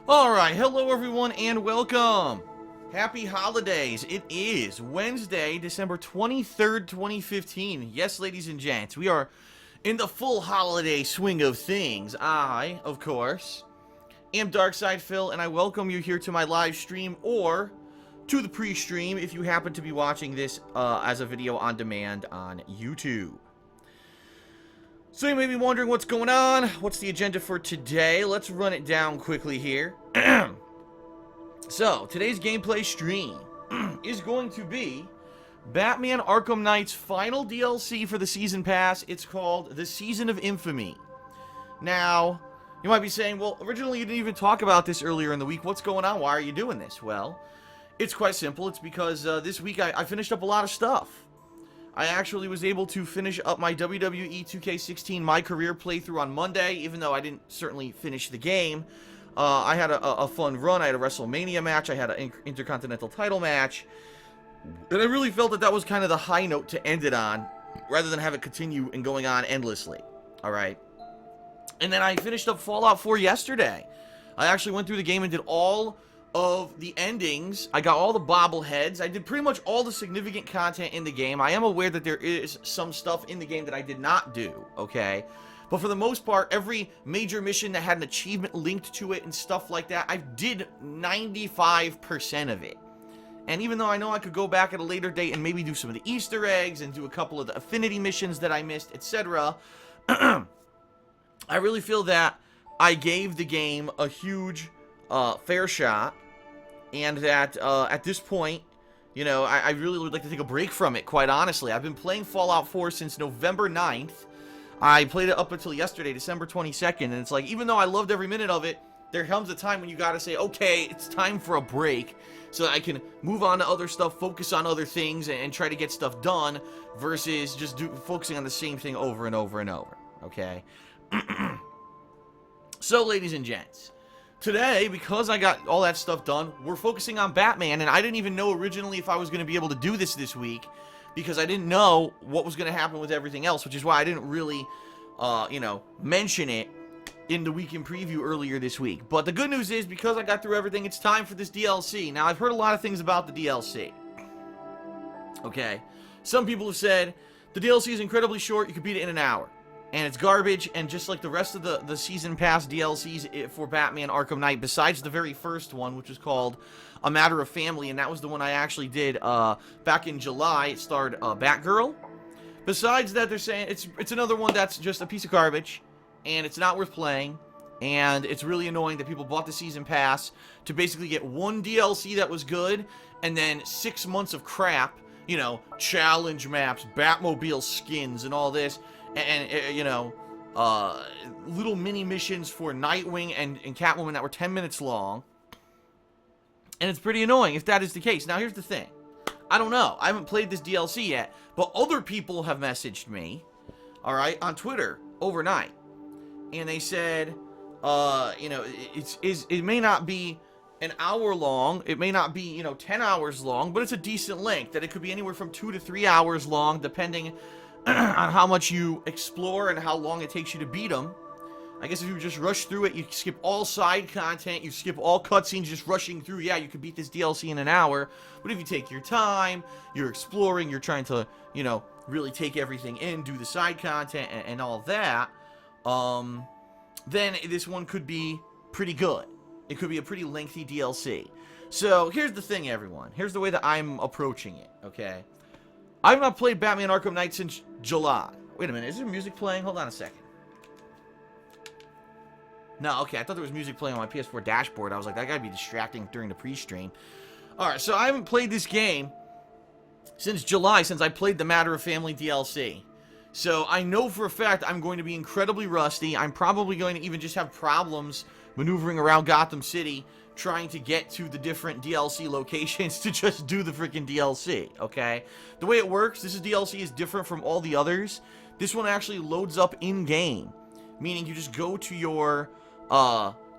Alright, hello everyone and welcome! Happy holidays! It is Wednesday, December 23rd, 2015. Yes, ladies and gents, we are in the full holiday swing of things. I, of course, am Darkside Phil, and I welcome you here to my live stream, or to the pre-stream if you happen to be watching this as a video on demand on YouTube. So you may be wondering what's going on, what's the agenda for today. Let's run it down quickly here. So, today's gameplay stream is going to be Batman Arkham Knight's final DLC for the Season Pass. It's called The Season of Infamy. Now, you might be saying, well, originally you didn't even talk about this earlier in the week. What's going on? Why are you doing this? Well, it's quite simple. It's because this week I finished up a lot of stuff. I actually was able to finish up my WWE 2K16 My Career playthrough on Monday, even though I didn't certainly finish the game. I had a fun run. I had a WrestleMania match. I had an Intercontinental title match. And I really felt that that was kind of the high note to end it on, rather than have it continue and going on endlessly. Alright? And then I finished up Fallout 4 yesterday. I actually went through the game and did all of the endings. I got all the bobbleheads. I did pretty much all the significant content in the game. I am aware that there is some stuff in the game that I did not do, okay? But for the most part, every major mission that had an achievement linked to it and stuff like that, I did 95% of it. And even though I know I could go back at a later date and maybe do some of the Easter eggs and do a couple of the affinity missions that I missed, etc., I really feel that I gave the game a huge fair shot. And that, at this point, you know, I really would like to take a break from it, quite honestly. I've been playing Fallout 4 since November 9th. I played it up until yesterday, December 22nd, and it's like, even though I loved every minute of it, there comes a time when you gotta say, okay, it's time for a break, so that I can move on to other stuff, focus on other things, and try to get stuff done, versus just focusing on the same thing over and over and over, okay? So, ladies and gents, today, because I got all that stuff done, we're focusing on Batman, and I didn't even know originally if I was going to be able to do this week, because I didn't know what was going to happen with everything else, which is why I didn't really, you know, mention it in the weekend preview earlier this week. But the good news is, because I got through everything, it's time for this DLC. Now, I've heard a lot of things about the DLC. Okay? Some people have said, the DLC is incredibly short, you could beat it in an hour. And it's garbage, and just like the rest of the Season Pass DLCs for Batman Arkham Knight, besides the very first one, which was called A Matter of Family, and that was the one I actually did back in July. It starred Batgirl. Besides that, they're saying it's another one that's just a piece of garbage, and it's not worth playing, and it's really annoying that people bought the Season Pass to basically get one DLC that was good, and then 6 months of crap, you know, challenge maps, Batmobile skins, and all this. And you know, little mini missions for Nightwing and Catwoman that were 10 minutes long. And it's pretty annoying if that is the case. Now, here's the thing. I don't know. I haven't played this DLC yet. But other people have messaged me, alright, on Twitter overnight. And they said, you know, it may not be an hour long. It may not be, you know, 10 hours long. But it's a decent length. That it could be anywhere from 2 to 3 hours long, depending on how much you explore and how long it takes you to beat them. I guess if you just rush through it, you skip all side content, you skip all cutscenes, just rushing through, yeah, you could beat this DLC in an hour. But if you take your time, you're exploring, you're trying to, you know, really take everything in, do the side content and all that, then this one could be pretty good. It could be a pretty lengthy DLC. So, here's the thing, everyone. Here's the way that I'm approaching it, okay? I've not played Batman Arkham Knight since July. Wait a minute, is there music playing? Hold on a second. No, okay, I thought there was music playing on my PS4 dashboard. I was like, that gotta be distracting during the pre-stream. Alright, so I haven't played this game since July, since I played the Matter of Family DLC. So I know for a fact I'm going to be incredibly rusty. I'm probably going to even just have problems maneuvering around Gotham City, trying to get to the different DLC locations to just do the freaking DLC, okay? The way it works, this DLC is different from all the others. This one actually loads up in-game, meaning you just go to your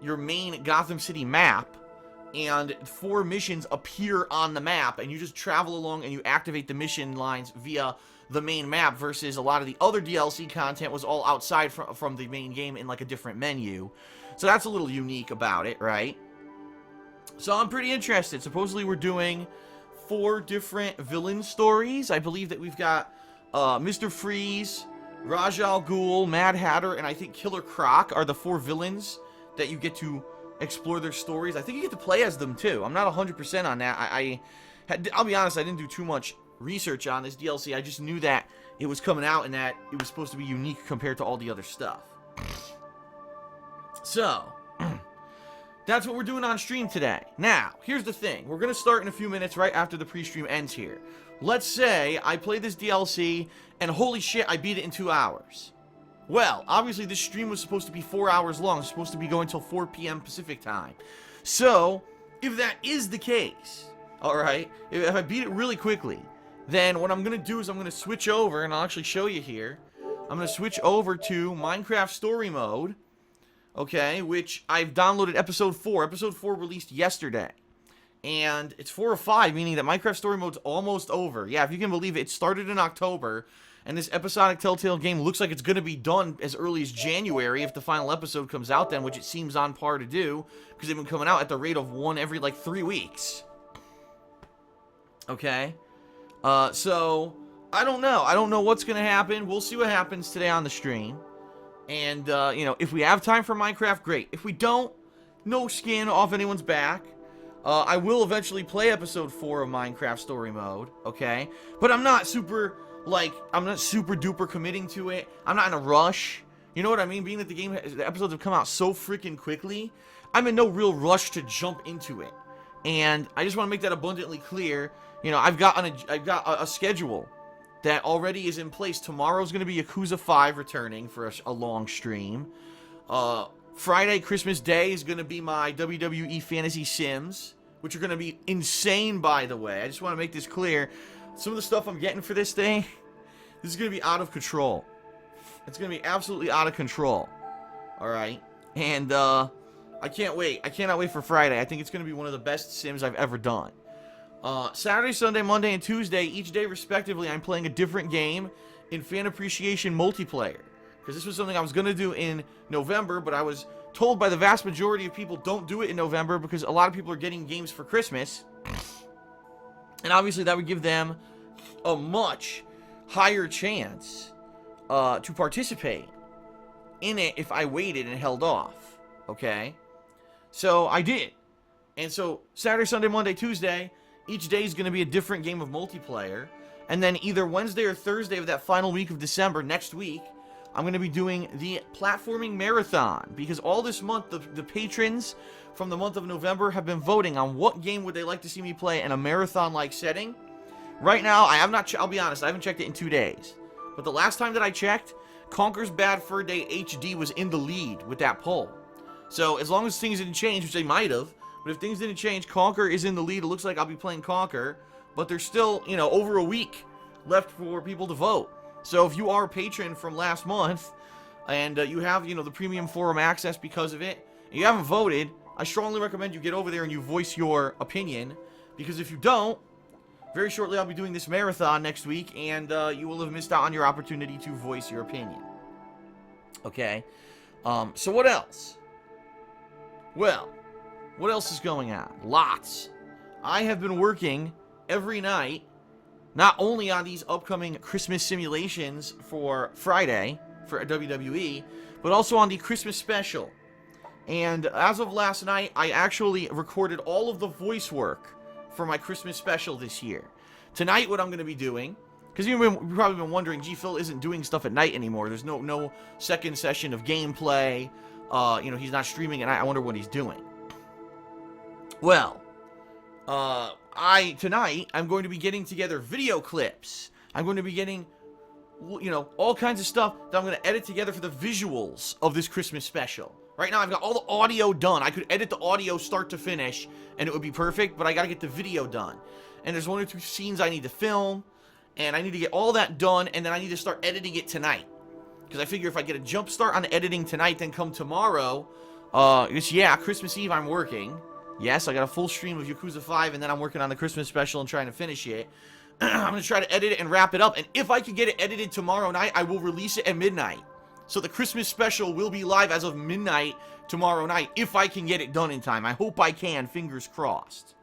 main Gotham City map, and 4 missions appear on the map, and you just travel along and you activate the mission lines via the main map, versus a lot of the other DLC content was all outside from the main game in like a different menu. So that's a little unique about it, right? So I'm pretty interested. Supposedly we're doing 4 different villain stories. I believe that we've got Mr. Freeze, Raj Al Ghul, Mad Hatter, and I think Killer Croc are the 4 villains that you get to explore their stories. I think you get to play as them too. I'm not 100% on that. I'll be honest, I didn't do too much research on this DLC. I just knew that it was coming out and that it was supposed to be unique compared to all the other stuff. So, that's what we're doing on stream today. Now, here's the thing. We're going to start in a few minutes right after the pre-stream ends here. Let's say I play this DLC and holy shit, I beat it in 2 hours. Well, obviously this stream was supposed to be 4 hours long. It's supposed to be going till 4 p.m. Pacific time. So, if that is the case, alright, if I beat it really quickly, then what I'm going to do is I'm going to switch over, and I'll actually show you here. I'm going to switch over to Minecraft Story Mode, okay, which I've downloaded Episode 4. Episode 4 released yesterday. And it's 4 or 5, meaning that Minecraft Story Mode's almost over. Yeah, if you can believe it, it started in October, and this episodic Telltale game looks like it's going to be done as early as January if the final episode comes out then, which it seems on par to do, because they've been coming out at the rate of 1 every, like, 3 weeks. Okay? So, I don't know. I don't know what's going to happen. We'll see what happens today on the stream. And, you know, if we have time for Minecraft, great. If we don't, no skin off anyone's back. I will eventually play Episode 4 of Minecraft Story Mode, okay? But I'm not super, like, I'm not super duper committing to it. I'm not in a rush. You know what I mean? Being that the episodes have come out so freaking quickly, I'm in no real rush to jump into it. And I just want to make that abundantly clear. You know, I've got a schedule that already is in place. Tomorrow's going to be Yakuza 5 returning for a long stream. Friday, Christmas Day, is going to be my WWE Fantasy Sims, which are going to be insane, by the way. I just want to make this clear. Some of the stuff I'm getting for this thing, this is going to be out of control. It's going to be absolutely out of control. Alright? And, I can't wait. I cannot wait for Friday. I think it's going to be one of the best Sims I've ever done. Saturday, Sunday, Monday, and Tuesday, each day respectively, I'm playing a different game in Fan Appreciation Multiplayer. Because this was something I was going to do in November, but I was told by the vast majority of people don't do it in November because a lot of people are getting games for Christmas. And obviously that would give them a much higher chance to participate in it if I waited and held off. Okay? So I did. And so Saturday, Sunday, Monday, Tuesday, each day is going to be a different game of multiplayer. And then either Wednesday or Thursday of that final week of December, next week, I'm going to be doing the platforming marathon. Because all this month, the patrons from the month of November have been voting on what game would they like to see me play in a marathon-like setting. Right now, I have not, I'll be honest, I haven't checked it in 2 days. But the last time that I checked, Conker's Bad Fur Day HD was in the lead with that poll. So as long as things didn't change, which they might have, but if things didn't change, Conker is in the lead. It looks like I'll be playing Conker, but there's still, you know, over a week left for people to vote. So if you are a patron from last month, and you have, you know, the premium forum access because of it, and you haven't voted, I strongly recommend you get over there and you voice your opinion, because if you don't, very shortly I'll be doing this marathon next week, and you will have missed out on your opportunity to voice your opinion. Okay? So what else? Well, what else is going on? Lots. I have been working every night, not only on these upcoming Christmas simulations for Friday, for WWE, but also on the Christmas special. And as of last night, I actually recorded all of the voice work for my Christmas special this year. Tonight, what I'm going to be doing, because you've probably been wondering, gee, Phil isn't doing stuff at night anymore. There's no second session of gameplay. You know, he's not streaming at night. I wonder what he's doing. Well, tonight, I'm going to be getting together video clips. I'm going to be getting, you know, all kinds of stuff that I'm going to edit together for the visuals of this Christmas special. Right now, I've got all the audio done. I could edit the audio start to finish, and it would be perfect, but I got to get the video done. And there's 1 or 2 scenes I need to film, and I need to get all that done, and then I need to start editing it tonight. Because I figure if I get a jump start on editing tonight, then come tomorrow, Christmas Eve I'm working. Yes, I got a full stream of Yakuza 5, and then I'm working on the Christmas special and trying to finish it. I'm going to try to edit it and wrap it up, and if I can get it edited tomorrow night, I will release it at midnight. So the Christmas special will be live as of midnight tomorrow night, if I can get it done in time. I hope I can, fingers crossed.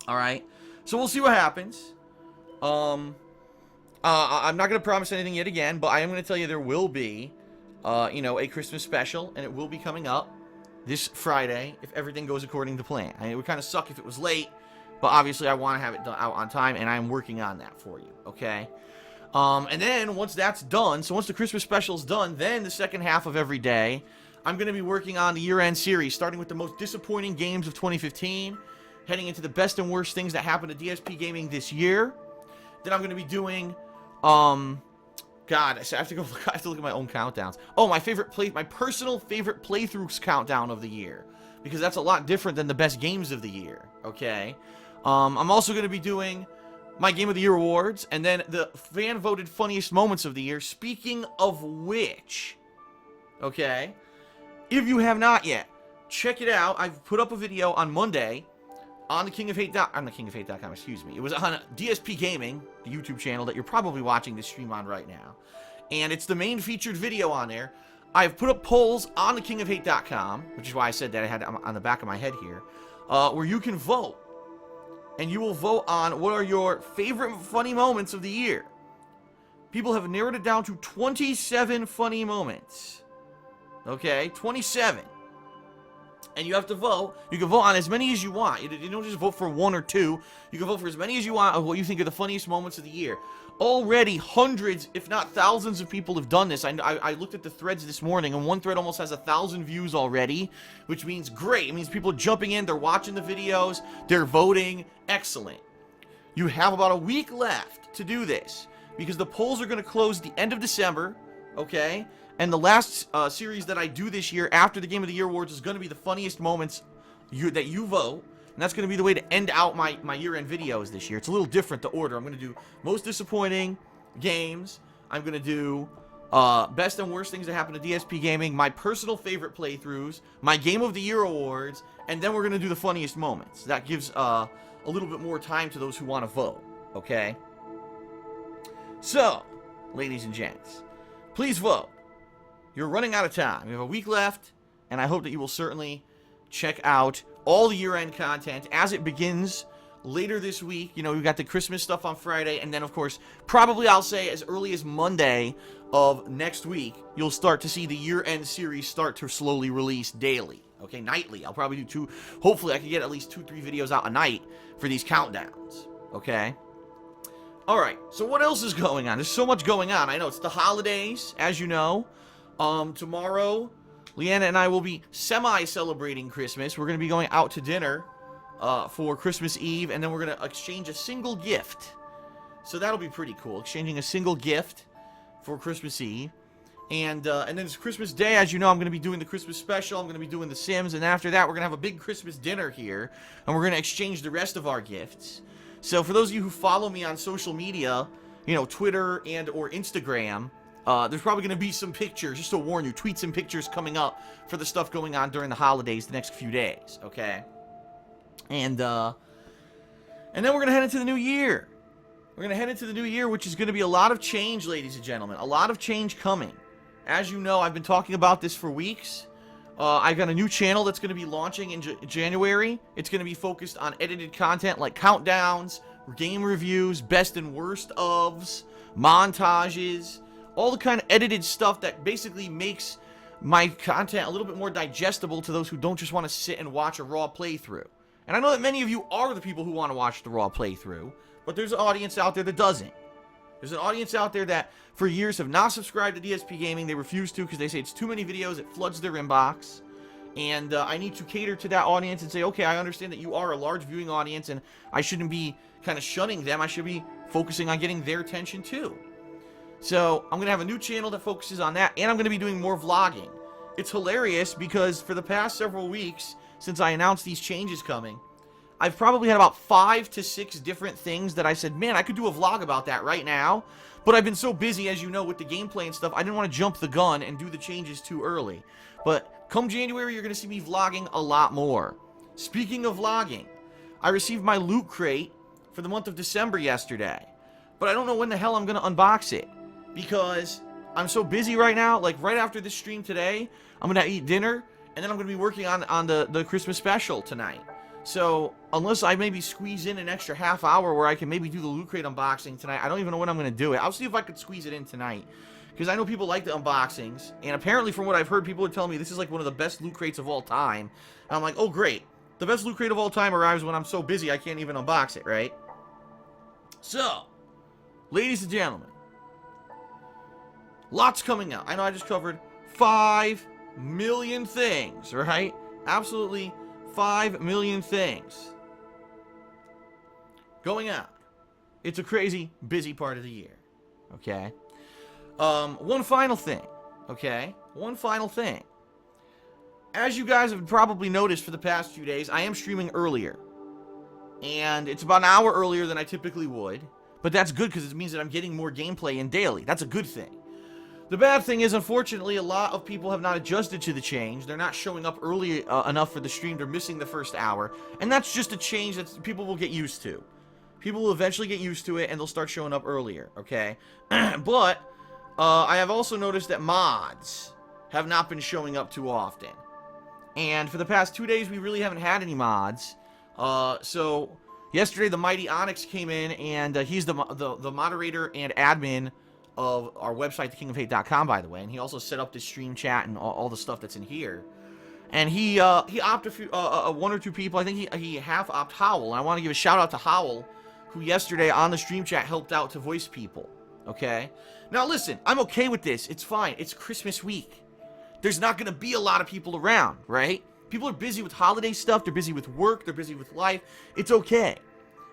Alright, so we'll see what happens. I'm not going to promise anything yet again, but I am going to tell you there will be, a Christmas special, and it will be coming up this Friday if everything goes according to plan. I mean, it would kind of suck if it was late, but obviously I want to have it done out on time, and I'm working on that for you, okay? And then once that's done, so once the Christmas special's done, then the second half of every day, I'm going to be working on the year-end series, starting with the most disappointing games of 2015, heading into the best and worst things that happened to DSP Gaming this year. Then I'm going to be doing, God, I have to look at my own countdowns. Oh, my personal favorite playthroughs countdown of the year, because that's a lot different than the best games of the year, okay? I'm also going to be doing my Game of the Year awards, and then the fan-voted funniest moments of the year. Speaking of which, okay, if you have not yet, check it out. I've put up a video on Monday on the KingofHate.com, excuse me. It was on DSP Gaming, the YouTube channel that you're probably watching this stream on right now. And it's the main featured video on there. I've put up polls on the KingofHate.com, which is why I said that I had it on the back of my head here, where you can vote. And you will vote on what are your favorite funny moments of the year. People have narrowed it down to 27 funny moments. Okay, 27. And you have to vote. You can vote on as many as you want. You don't just vote for one or two. You can vote for as many as you want of what you think are the funniest moments of the year. Already hundreds, if not thousands of people have done this. I looked at the threads this morning, and one thread almost has 1,000 views already, which means great. It means people are jumping in, they're watching the videos, they're voting. Excellent. You have about a week left to do this, because the polls are going to close the end of December, okay? And the last series that I do this year after the Game of the Year awards is going to be the funniest moments that you vote. And that's going to be the way to end out my year-end videos this year. It's a little different, the order. I'm going to do most disappointing games. I'm going to do best and worst things that happen to DSP Gaming, my personal favorite playthroughs, my Game of the Year awards, and then we're going to do the funniest moments. That gives a little bit more time to those who want to vote, okay? So, ladies and gents, please vote. You're running out of time. You have a week left, and I hope that you will certainly check out all the year-end content as it begins later this week. You know, we've got the Christmas stuff on Friday, and then, of course, probably I'll say as early as Monday of next week, you'll start to see the year-end series start to slowly release daily, okay, nightly. I'll probably do two. Hopefully, I can get at least 2-3 videos out a night for these countdowns, okay? All right, so what else is going on? There's so much going on. I know it's the holidays, as you know. Tomorrow, Leanna and I will be semi-celebrating Christmas. We're going to be going out to dinner for Christmas Eve, and then we're going to exchange a single gift. So that'll be pretty cool, exchanging a single gift for Christmas Eve. And then it's Christmas Day. As you know, I'm going to be doing the Christmas special. I'm going to be doing The Sims, and after that, we're going to have a big Christmas dinner here, and we're going to exchange the rest of our gifts. So for those of you who follow me on social media, you know, Twitter and or Instagram, there's probably going to be some pictures, just to warn you, tweets and pictures coming up for the stuff going on during the holidays the next few days, okay? And then we're going to head into the new year. We're going to head into the new year, which is going to be a lot of change, ladies and gentlemen. A lot of change coming. As you know, I've been talking about this for weeks. I've got a new channel that's going to be launching in January. It's going to be focused on edited content like countdowns, game reviews, best and worst ofs, montages, all the kind of edited stuff that basically makes my content a little bit more digestible to those who don't just want to sit and watch a raw playthrough. And I know that many of you are the people who want to watch the raw playthrough, but there's an audience out there that doesn't. There's an audience out there that for years have not subscribed to DSP Gaming. They refuse to because they say it's too many videos, it floods their inbox. And I need to cater to that audience and say, okay, I understand that you are a large viewing audience and I shouldn't be kind of shunning them. I should be focusing on getting their attention too. So I'm going to have a new channel that focuses on that, and I'm going to be doing more vlogging. It's hilarious because for the past several weeks, since I announced these changes coming, I've probably had about 5 to 6 different things that I said, man, I could do a vlog about that right now. But I've been so busy, as you know, with the gameplay and stuff, I didn't want to jump the gun and do the changes too early. But come January, you're going to see me vlogging a lot more. Speaking of vlogging, I received my loot crate for the month of December yesterday. But I don't know when the hell I'm going to unbox it. Because I'm so busy right now. Like, right after this stream today, I'm going to eat dinner, and then I'm going to be working on the Christmas special tonight. So, unless I maybe squeeze in an extra half hour where I can maybe do the Loot Crate unboxing tonight, I don't even know when I'm going to do it. I'll see if I could squeeze it in tonight. Because I know people like the unboxings, and apparently from what I've heard, people are telling me this is like one of the best Loot Crates of all time. And I'm like, oh great. The best Loot Crate of all time arrives when I'm so busy I can't even unbox it, right? So, ladies and gentlemen, lots coming out. I know I just covered 5 million things, right? Absolutely 5 million things going out. It's a crazy busy part of the year, okay? One final thing, okay? One final thing. As you guys have probably noticed for the past few days, I am streaming earlier. And it's about an hour earlier than I typically would. But that's good because it means that I'm getting more gameplay in daily. That's a good thing. The bad thing is, unfortunately, a lot of people have not adjusted to the change. They're not showing up early enough for the stream. They're missing the first hour. And that's just a change that people will get used to. People will eventually get used to it and they'll start showing up earlier, okay? But I have also noticed that mods have not been showing up too often. And for the past 2 days, we really haven't had any mods. So yesterday, the Mighty Onyx came in, and he's the moderator and admin of our website, thekingofhate.com, by the way. And he also set up this stream chat and all the stuff that's in here. And he opted one or two people. I think he half opted Howl. And I want to give a shout out to Howl, who yesterday on the stream chat helped out to voice people. Okay? Now listen, I'm okay with this. It's fine. It's Christmas week. There's not going to be a lot of people around, right? People are busy with holiday stuff. They're busy with work. They're busy with life. It's okay.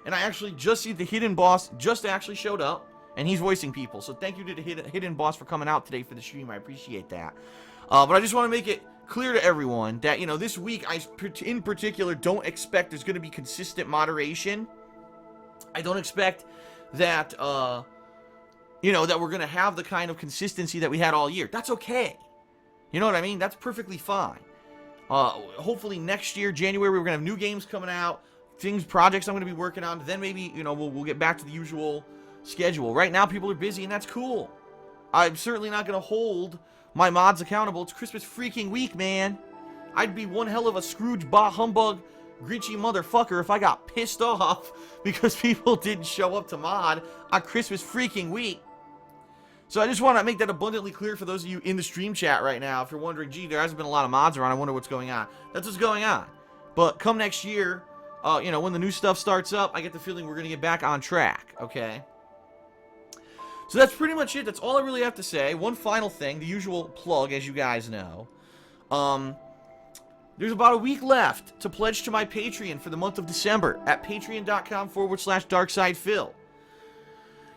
And I actually just see the Hidden Boss just actually showed up, and he's voicing people. So thank you to the Hidden Boss for coming out today for the stream. I appreciate that. But I just want to make it clear to everyone that, you know, this week, I in particular don't expect there's going to be consistent moderation. I don't expect that, you know, that we're going to have the kind of consistency that we had all year. That's okay. You know what I mean? That's perfectly fine. Hopefully next year, January, we're going to have new games coming out, projects I'm going to be working on. Then maybe, you know, we'll get back to the usual schedule. Right now, people are busy, and that's cool. I'm certainly not going to hold my mods accountable. It's Christmas freaking week, man. I'd be one hell of a Scrooge, humbug, Grinchy motherfucker if I got pissed off because people didn't show up to mod on Christmas freaking week. So I just want to make that abundantly clear for those of you in the stream chat right now. If you're wondering, gee, there hasn't been a lot of mods around, I wonder what's going on. That's what's going on. But come next year, you know, when the new stuff starts up, I get the feeling we're going to get back on track, okay? So that's pretty much it. That's all I really have to say. One final thing, the usual plug, as you guys know. There's about a week left to pledge to my Patreon for the month of December at patreon.com/darksidefil.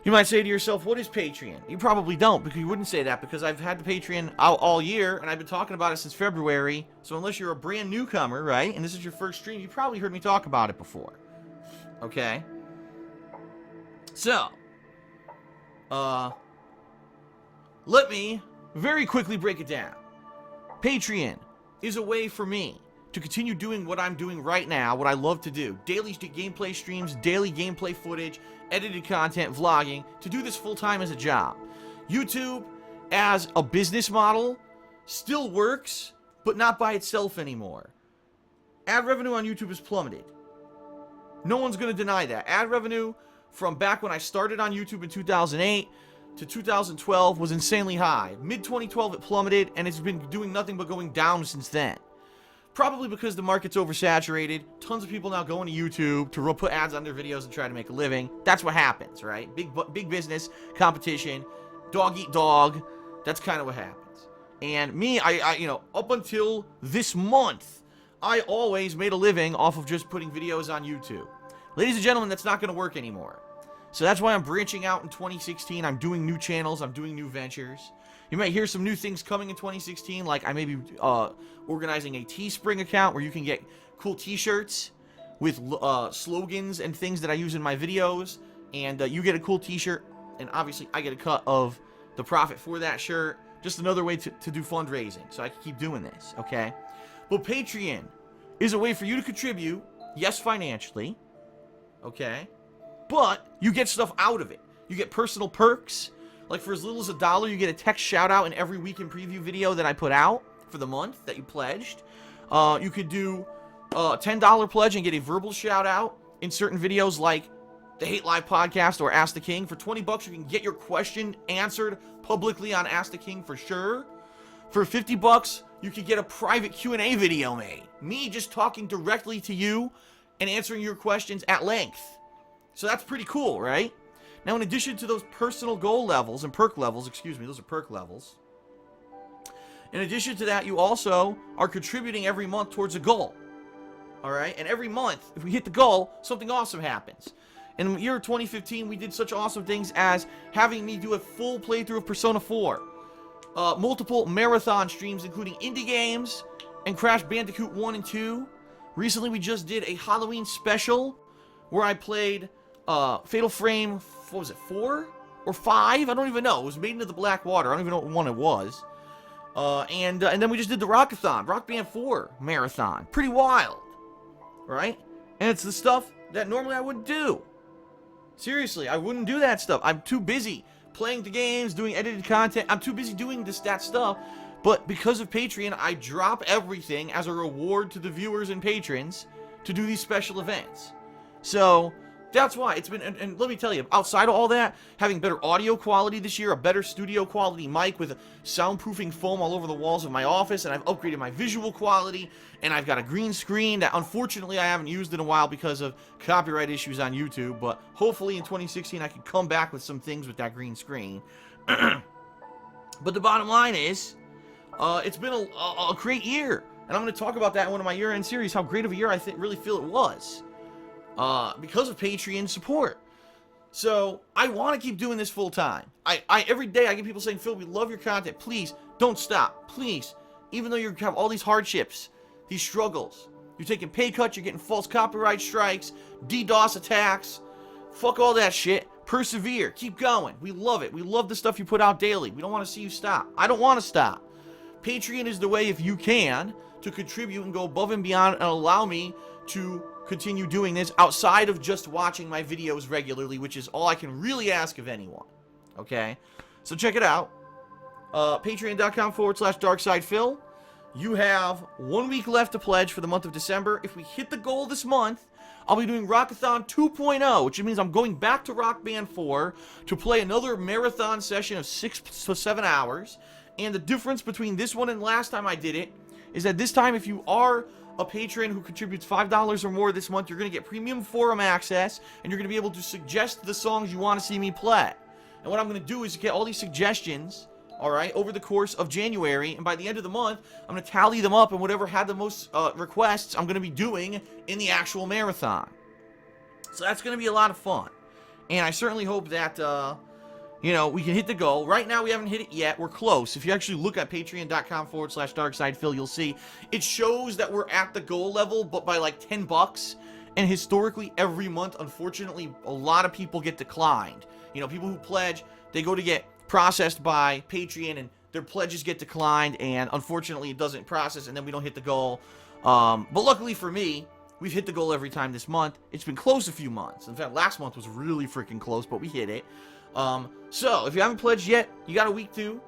You might say to yourself, what is Patreon? You probably don't, because you wouldn't say that, because I've had the Patreon out all year, and I've been talking about it since February. So unless you're a brand newcomer, right, and this is your first stream, you probably heard me talk about it before. Okay? So, let me very quickly break it down. Patreon is a way for me to continue doing what I'm doing right now, what I love to do. Daily gameplay streams, daily gameplay footage, edited content, vlogging, to do this full-time as a job. YouTube, as a business model, still works, but not by itself anymore. Ad revenue on YouTube has plummeted. No one's going to deny that. Ad revenue from back when I started on YouTube in 2008 to 2012 was insanely high. Mid-2012 it plummeted, and it's been doing nothing but going down since then. Probably because the market's oversaturated. Tons of people now going to YouTube to put ads on their videos and try to make a living. That's what happens, right? Big business, competition, dog eat dog. That's kind of what happens. And me, I you know, up until this month, I always made a living off of just putting videos on YouTube. Ladies and gentlemen, that's not going to work anymore. So that's why I'm branching out in 2016. I'm doing new channels. I'm doing new ventures. You might hear some new things coming in 2016, like I may be organizing a Teespring account where you can get cool t-shirts with slogans and things that I use in my videos, and you get a cool t-shirt, and obviously I get a cut of the profit for that shirt. Just another way to do fundraising, so I can keep doing this, okay? But Patreon is a way for you to contribute, yes, financially, okay? But you get stuff out of it. You get personal perks, Like, for as little as $1, you get a text shout-out in every weekend preview video that I put out for the month that you pledged. You could do a $10 pledge and get a verbal shout-out in certain videos like the Hate Live podcast or Ask the King. For 20 bucks, you can get your question answered publicly on Ask the King for sure. For 50 bucks, you could get a private Q&A video made. Me just talking directly to you and answering your questions at length. So that's pretty cool, right? Now, in addition to those personal goal levels and perk levels, excuse me, those are perk levels. In addition to that, you also are contributing every month towards a goal. All right? And every month, if we hit the goal, something awesome happens. In the year 2015, we did such awesome things as having me do a full playthrough of Persona 4. Multiple marathon streams, including indie games and Crash Bandicoot 1 and 2. Recently, we just did a Halloween special where I played Fatal Frame, what was it, 4 or 5? I don't even know. It was made into the Black Water. I don't even know what one it was. And then we just did the Rockathon, Rock Band 4 marathon. Pretty wild, right? And it's the stuff that normally I wouldn't do. Seriously, I wouldn't do that stuff. I'm too busy playing the games, doing edited content. I'm too busy doing that stuff. But because of Patreon, I drop everything as a reward to the viewers and patrons to do these special events. So that's why it's been, and let me tell you, outside of all that, having better audio quality this year, a better studio quality mic with soundproofing foam all over the walls of my office, and I've upgraded my visual quality, and I've got a green screen that unfortunately I haven't used in a while because of copyright issues on YouTube, but hopefully in 2016 I can come back with some things with that green screen. But the bottom line is, it's been a great year, and I'm going to talk about that in one of my year-end series, how great of a year I really feel it was. Because of Patreon support. So, I want to keep doing this full time. Every day I get people saying, Phil, we love your content. Please, don't stop. Please. Even though you have all these hardships, these struggles, you're taking pay cuts, you're getting false copyright strikes, DDoS attacks, fuck all that shit. Persevere. Keep going. We love it. We love the stuff you put out daily. We don't want to see you stop. I don't want to stop. Patreon is the way, if you can, to contribute and go above and beyond and allow me to continue doing this outside of just watching my videos regularly, which is all I can really ask of anyone. Okay? So check it out. Patreon.com/DarksidePhil. You have 1 week left to pledge for the month of December. If we hit the goal this month, I'll be doing Rockathon 2.0, which means I'm going back to Rock Band 4 to play another marathon session of 6 to 7 hours. And the difference between this one and last time I did it is that this time, if you are a patron who contributes $5 or more this month, you're going to get premium forum access, and you're going to be able to suggest the songs you want to see me play. And what I'm going to do is get all these suggestions, all right, over the course of January, and by the end of the month, I'm going to tally them up, and whatever had the most requests, I'm going to be doing in the actual marathon. So that's going to be a lot of fun. And I certainly hope that, you know, we can hit the goal. Right now, we haven't hit it yet. We're close. If you actually look at patreon.com/DarksidePhil, you'll see it shows that we're at the goal level, but by like 10 bucks. And historically, every month, unfortunately, a lot of people get declined. You know, people who pledge, they go to get processed by Patreon, and their pledges get declined, and unfortunately, it doesn't process, and then we don't hit the goal. But luckily for me, we've hit the goal every time this month. It's been close a few months. In fact, last month was really freaking close, but we hit it. So, if you haven't pledged yet, you got a week to.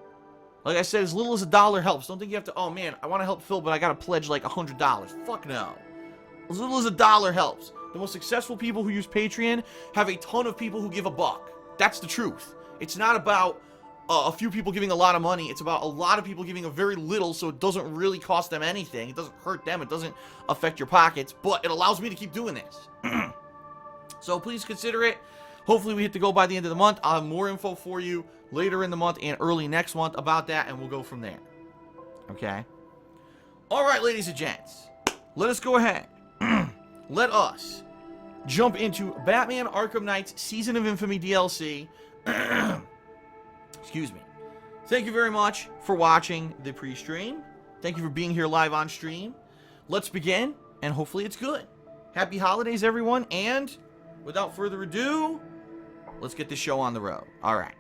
Like I said, as little as $1 helps. Don't think you have to, oh man, I want to help Phil, but I got to pledge like $100. Fuck no. As little as $1 helps. The most successful people who use Patreon have a ton of people who give $1. That's the truth. It's not about a few people giving a lot of money. It's about a lot of people giving a very little, so it doesn't really cost them anything. It doesn't hurt them. It doesn't affect your pockets, but it allows me to keep doing this. So please consider it. Hopefully we hit the goal by the end of the month. I'll have more info for you later in the month and early next month about that, and we'll go from there. Okay? Alright, ladies and gents. Let us go ahead. Let us jump into Batman Arkham Knight's Season of Infamy DLC. Excuse me. Thank you very much for watching the pre-stream. Thank you for being here live on stream. Let's begin, and hopefully it's good. Happy holidays, everyone, and without further ado, let's get this show on the road. All right.